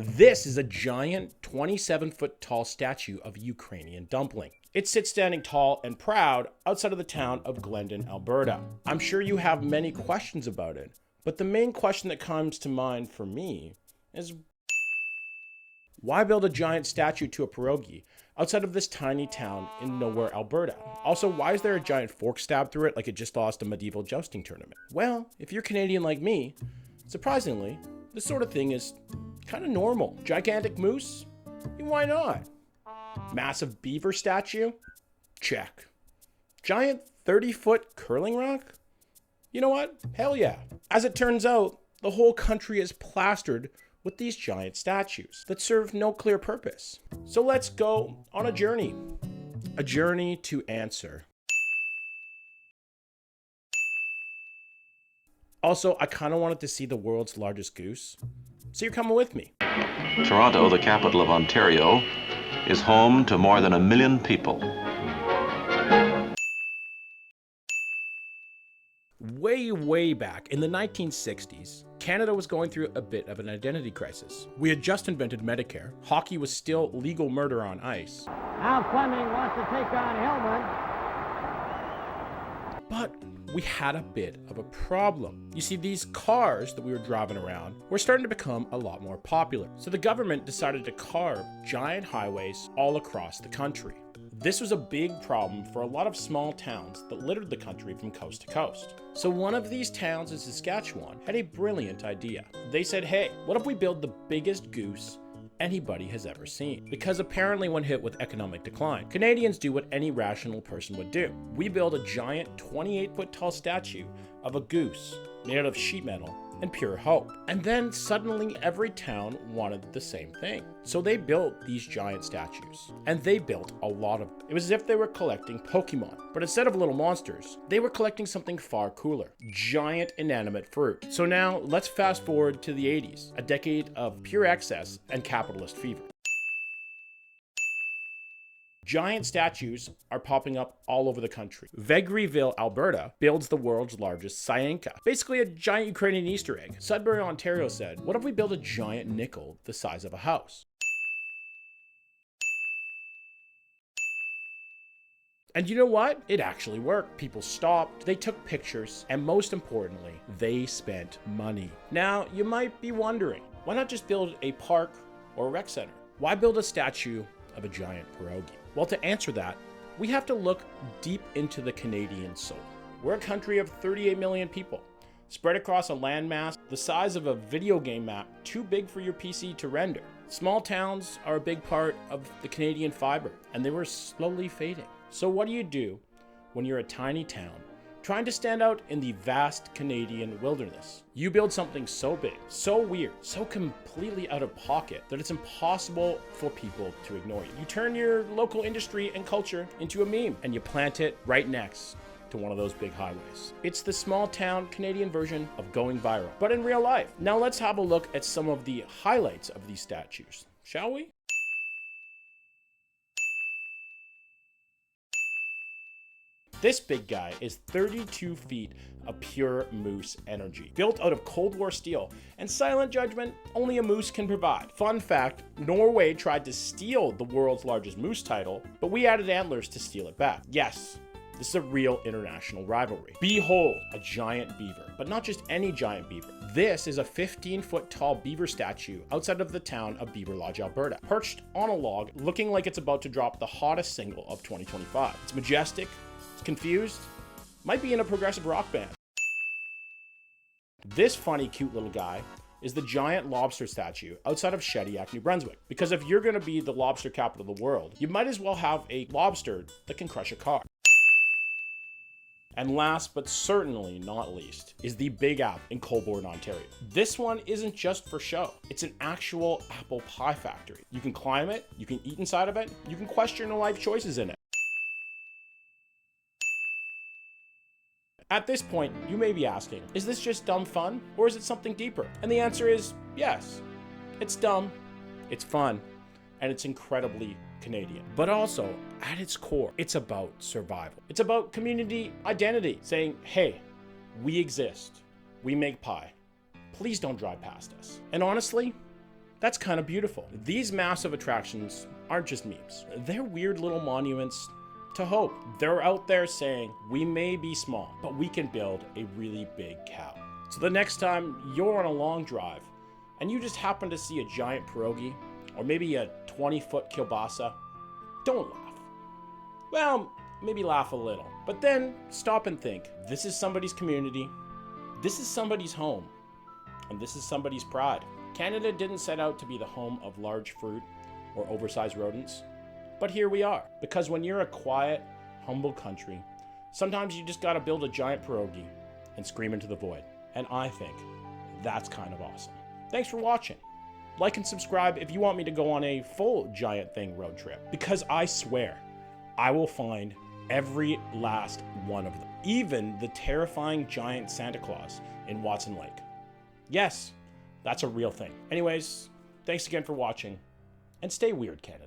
This is a giant 27-foot tall statue of a Ukrainian dumpling. It sits standing tall and proud outside of the town of Glendon, Alberta. I'm sure you have many questions about it, but the main question that comes to mind for me is, why build a giant statue to a perogy outside of this tiny town in nowhere, Alberta? Also, why is there a giant fork stabbed through it like it just lost a medieval jousting tournament? Well, if you're Canadian like me, surprisingly, this sort of thing is kind of normal. Gigantic moose? Why not? Massive beaver statue? Check. Giant 30-foot curling rock? You know what? Hell yeah. As it turns out, the whole country is plastered with these giant statues that serve no clear purpose. So let's go on a journey to answer. Also, I kind of wanted to see the world's largest goose, so you're coming with me. Toronto, the capital of Ontario, is home to more than 1 million people. Way back in the 1960s, Canada was going through a bit of an identity crisis. We had just invented Medicare, hockey was still legal murder on ice. Now Fleming wants to take on Hillman. But we had a bit of a problem. You see, these cars that we were driving around were starting to become a lot more popular. So the government decided to carve giant highways all across the country. This was a big problem for a lot of small towns that littered the country from coast to coast. So one of these towns in Saskatchewan had a brilliant idea. They said, hey, what if we build the biggest goose anybody has ever seen? Because apparently when hit with economic decline, Canadians do what any rational person would do. We build a giant 28-foot tall statue of a goose made out of sheet metal and pure hope. And then suddenly every town wanted the same thing. So they built these giant statues, and they built a lot of them. It was as if they were collecting Pokemon, but instead of little monsters, they were collecting something far cooler, giant inanimate fruit. So now let's fast forward to the 80s, a decade of pure excess and capitalist fever. Giant statues are popping up all over the country. Vegreville, Alberta builds the world's largest Syanka, basically a giant Ukrainian Easter egg. Sudbury, Ontario said, what if we build a giant nickel the size of a house? And you know what? It actually worked. People stopped, they took pictures, and most importantly, they spent money. Now, you might be wondering, why not just build a park or a rec center? Why build a statue of a giant perogy? Well, to answer that, we have to look deep into the Canadian soul. We're a country of 38 million people, spread across a landmass the size of a video game map, too big for your PC to render. Small towns are a big part of the Canadian fiber, and they were slowly fading. So what do you do when you're a tiny town trying to stand out in the vast Canadian wilderness? You build something so big, so weird, so completely out of pocket that it's impossible for people to ignore you. You turn your local industry and culture into a meme, and you plant it right next to one of those big highways. It's the small town Canadian version of going viral, but in real life. Now let's have a look at some of the highlights of these statues, shall we? This big guy is 32 feet of pure moose energy, built out of Cold War steel and silent judgment only a moose can provide. Fun fact, Norway tried to steal the world's largest moose title, but we added antlers to steal it back. Yes, this is a real international rivalry. Behold, a giant beaver, but not just any giant beaver. This is a 15-foot tall beaver statue outside of the town of Beaverlodge, Alberta, perched on a log, looking like it's about to drop the hottest single of 2025. It's majestic, confused, might be in a progressive rock band. This funny, cute little guy is the giant lobster statue outside of Shediac, New Brunswick. Because if you're gonna be the lobster capital of the world, you might as well have a lobster that can crush a car. And last but certainly not least is the Big Apple in Colborne, Ontario. This one isn't just for show. It's an actual apple pie factory. You can climb it, you can eat inside of it, you can question your life choices in it. At this point, you may be asking, is this just dumb fun, or is it something deeper? And the answer is yes. It's dumb, it's fun, and it's incredibly Canadian. But also, at its core, it's about survival. It's about community identity, saying, hey, we exist, we make pie. Please don't drive past us. And honestly, That's kind of beautiful. These massive attractions aren't just memes. They're weird little monuments to hope. They're out there saying, we may be small, but we can build a really big cow. So the next time you're on a long drive and you just happen to see a giant pierogi or maybe a 20-foot kielbasa, don't laugh. Well, maybe laugh a little, but then stop and think, this is somebody's community, this is somebody's home, and this is somebody's pride. Canada didn't set out to be the home of large fruit or oversized rodents, but here we are. Because when you're a quiet, humble country, sometimes you just gotta build a giant pierogi and scream into the void. And I think that's kind of awesome. Thanks for watching. Like and subscribe if you want me to go on a full giant thing road trip, because I swear I will find every last one of them, even the terrifying giant Santa Claus in Watson Lake. Yes, that's a real thing. Anyways, thanks again for watching, and stay weird, Canada.